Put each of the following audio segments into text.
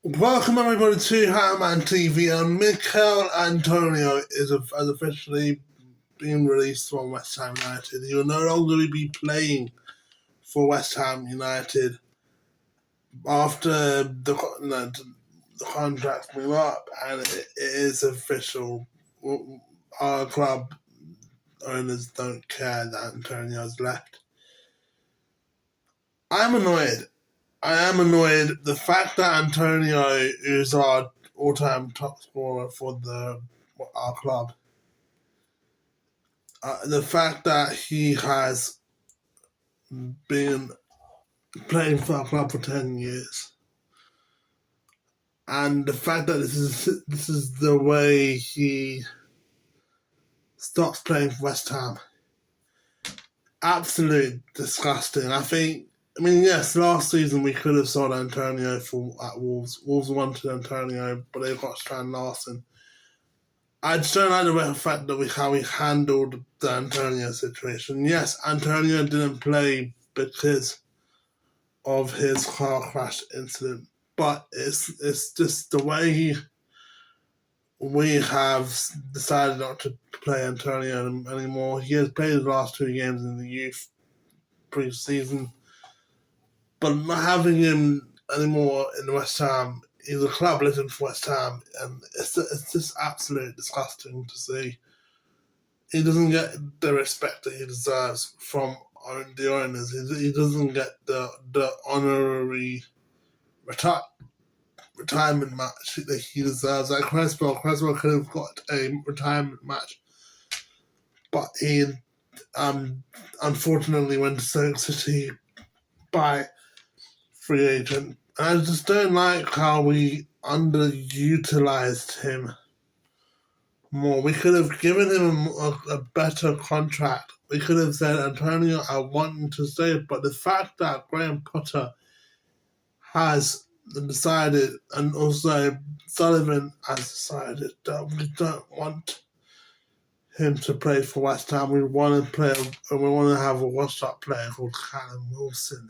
Welcome everybody to Hatman TV, and Mikel Antonio has officially been released from West Ham United. He will no longer be playing for West Ham United after the contract's been up, and it is official. Our club owners don't care that Antonio's left. I'm annoyed. I am annoyed. The fact that Antonio is our all-time top scorer for our club, the fact that he has been playing for our club for 10 years, and the fact that this is the way he stops playing for West Ham, absolutely disgusting. Yes, last season we could have sold Antonio at Wolves. Wolves wanted Antonio, but they got Strand Larson. I just don't like the fact that how we handled the Antonio situation. Yes, Antonio didn't play because of his car crash incident, but it's just the way we have decided not to play Antonio anymore. He has played the last 2 games in the youth pre-season, but not having him anymore in West Ham. He's a club legend for West Ham, and it's just absolutely disgusting to see. He doesn't get the respect that he deserves from the owners. He doesn't get the honorary retirement match that he deserves. Like Cresswell could have got a retirement match, but he unfortunately went to Stoke City by free agent. And I just don't like how we underutilized him more. We could have given him a better contract. We could have said, Antonio, I want you to stay. But the fact that Graham Potter has decided, and also Sullivan has decided, that we don't want him to play for West Ham. We want to have a washed-up player called Callum Wilson.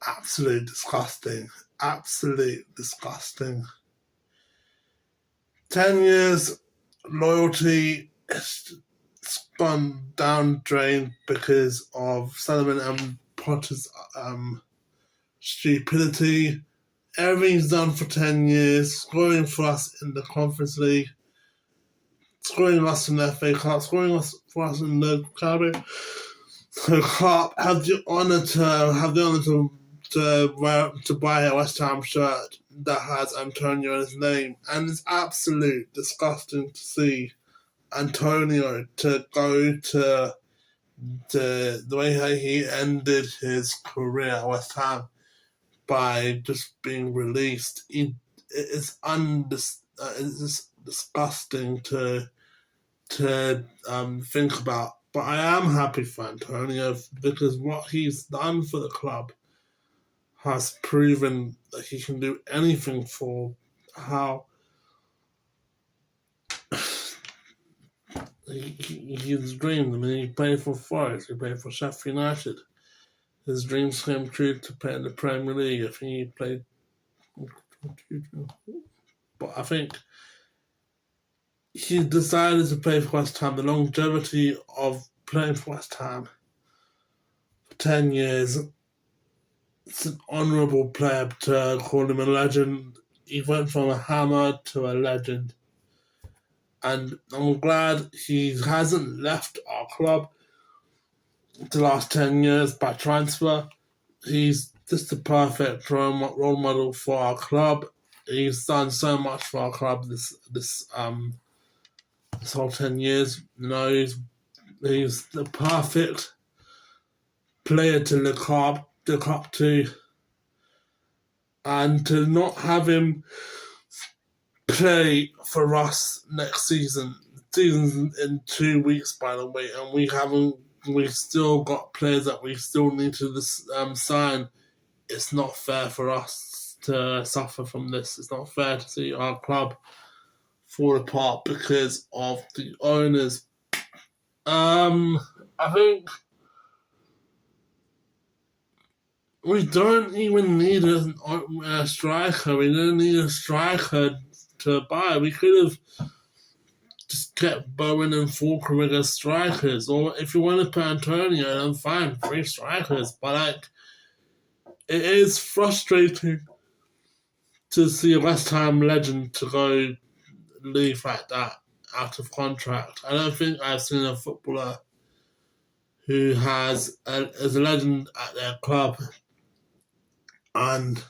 Absolutely disgusting. Absolutely disgusting. 10 years loyalty has gone down drain because of Sullivan and Potter's stupidity. Everything's done for 10 years, scoring for us in the Conference League, scoring us in the FA Cup, scoring for us in the Carabao Cup. Have the honour to buy a West Ham shirt that has Antonio in his name, and it's absolute disgusting to see Antonio to go to the way he ended his career at West Ham by just being released. It's just disgusting to think about. But I am happy for Antonio because what he's done for the club has proven that he can do anything for how his dreams. He played for Forest, he played for Sheffield United. His dreams came true to play in the Premier League. I think he played. But I think he decided to play for West Ham. The longevity of playing for West Ham for 10 years, it's an honourable player to call him a legend. He went from a hammer to a legend. And I'm glad he hasn't left our club the last 10 years by transfer. He's just the perfect role model for our club. He's done so much for our club this whole 10 years. He's the perfect player to look up to, and to not have him play for us next season. Season's in 2 weeks, by the way, and we've still got players that we still need to sign. It's not fair for us to suffer from this. It's not fair to see our club fall apart because of the owners. I think we don't even need a striker. We don't need a striker to buy. We could have just kept Bowen and Fulker as strikers, or if you want to put Antonio, then fine, 3 strikers. But like, it is frustrating to see a West Ham legend to go leave like that out of contract. I don't think I've seen a footballer who is a legend at their club and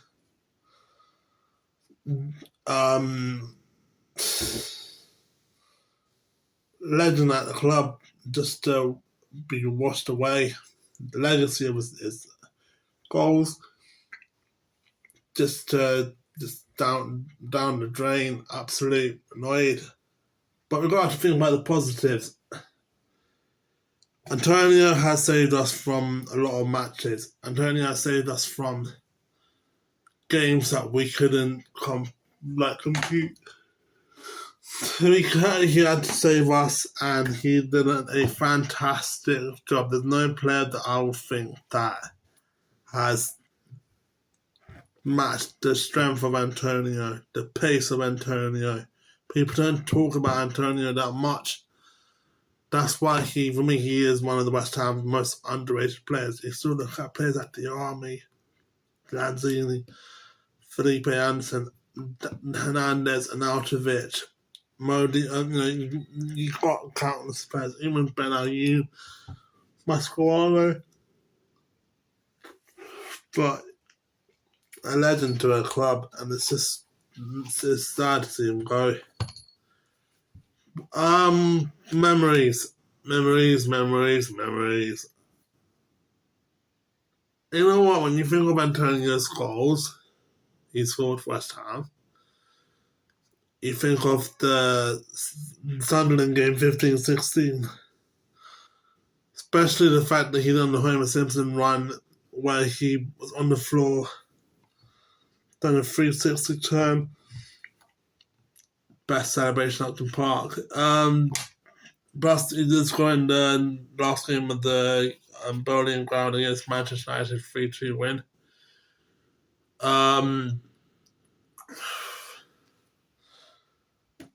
legend at the club just to be washed away. The legacy of his goals just down the drain. Absolute annoyed. But we've got to think about the positives. Antonio has saved us from a lot of matches. Antonio has saved us from games that we couldn't compete. He had to save us, and he did a fantastic job. There's no player that I would think that has matched the strength of Antonio, the pace of Antonio. People don't talk about Antonio that much. That's why for me, he is one of the West Ham's most underrated players. You still look at players like Diarmi, Lanzini, Felipe Anderson, Hernandez, and Arnautovic. Modi, you got countless players, even Benayoun, Mascherano, but a legend to a club, and it's sad to see him go. Memories. You know what? When you think of Antonio's goals, he scored for West Ham. You think of the Sunderland game 15-16. Especially the fact that he done the Homer Simpson run where he was on the floor, done a 360 turn. Best celebration at Upton Park. Plus, he did score in the last game of the Bowling Ground against Manchester United 3-2 win.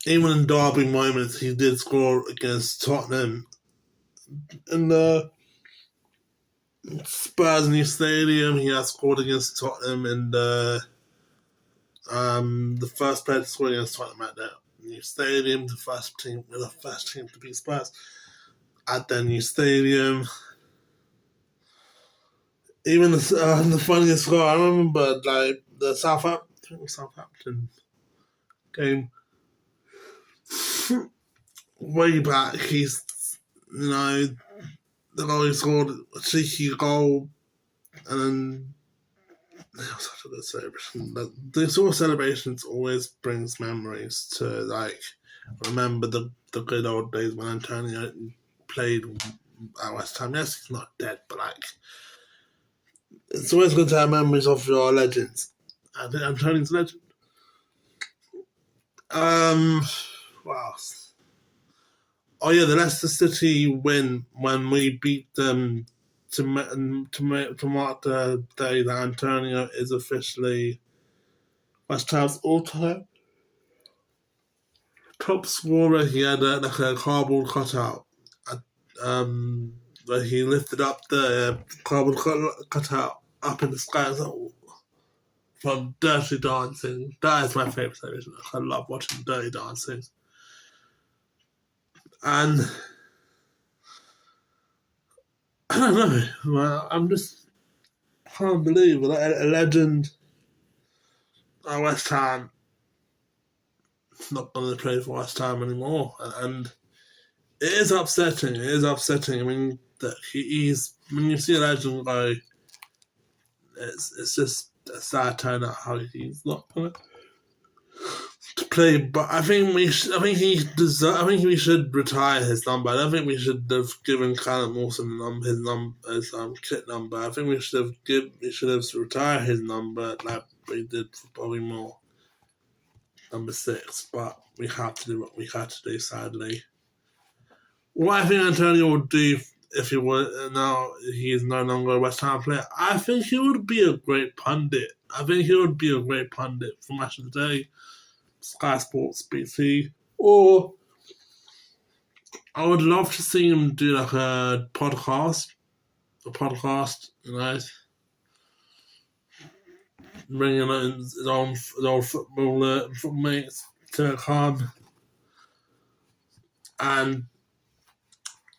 Even in derby moments, he did score against Tottenham in the Spurs new stadium. He has scored against Tottenham in the first player to score against Tottenham at that new stadium. The first team to beat Spurs at their new stadium. Even the funniest goal, I remember like the Southampton game way back. He's the goal he scored, a cheeky goal, and then it was such a good celebration. The sort of celebrations always brings memories to remember the good old days when Antonio played at West Ham. Yes, he's not dead, but it's always good to have memories of your legends. I think Antonio's a legend. What else? Oh yeah, the Leicester City win when we beat them to mark the day that Antonio is officially West Ham's all-time top scorer. He had a cardboard cutout, where he lifted up the cardboard cutout up in the sky from Dirty Dancing. That is my favourite celebration. I love watching Dirty Dancing. And I don't know. I'm just can't believe a legend at West Ham not going to play for West Ham anymore, and it is upsetting. I mean, that he's when you see a legend go, it's just a sad turn out how he's not going to play. But I think we should retire his number. I don't think we should have given Callum Wilson his kit number. I think we should have retired his number like we did for Bobby Moore, number 6. But we had to do what we had to do. Sadly, what I think Antonio will do if he were now he is no longer a West Ham player, I think he would be a great pundit. I think he would be a great pundit for Match of the Day, Sky Sports, BT, or I would love to see him do like a podcast, you know, bringing in his own football mates to come and,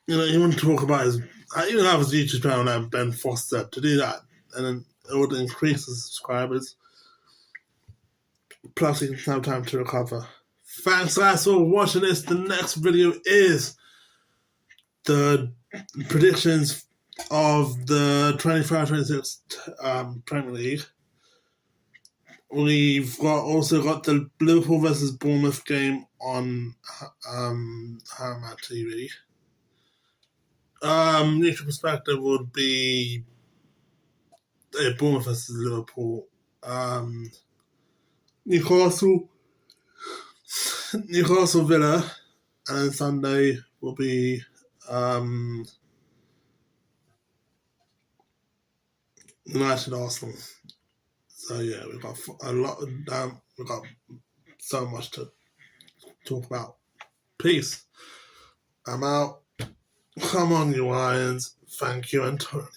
you know, even talk about his, I even have his YouTube channel now, Ben Foster, to do that, and then it would increase the subscribers. Plus, he can have time to recover. Thanks, guys, for watching this. The next video is the predictions of the 25-26 Premier League. We've also got the Liverpool versus Bournemouth game on Paramount TV. Neutral perspective would be Bournemouth versus Liverpool. Newcastle Villa, and then Sunday will be United Arsenal. So yeah, we've got a lot. We've got so much to talk about. Peace. I'm out. Come on, you Lions. Thank you, Antonio.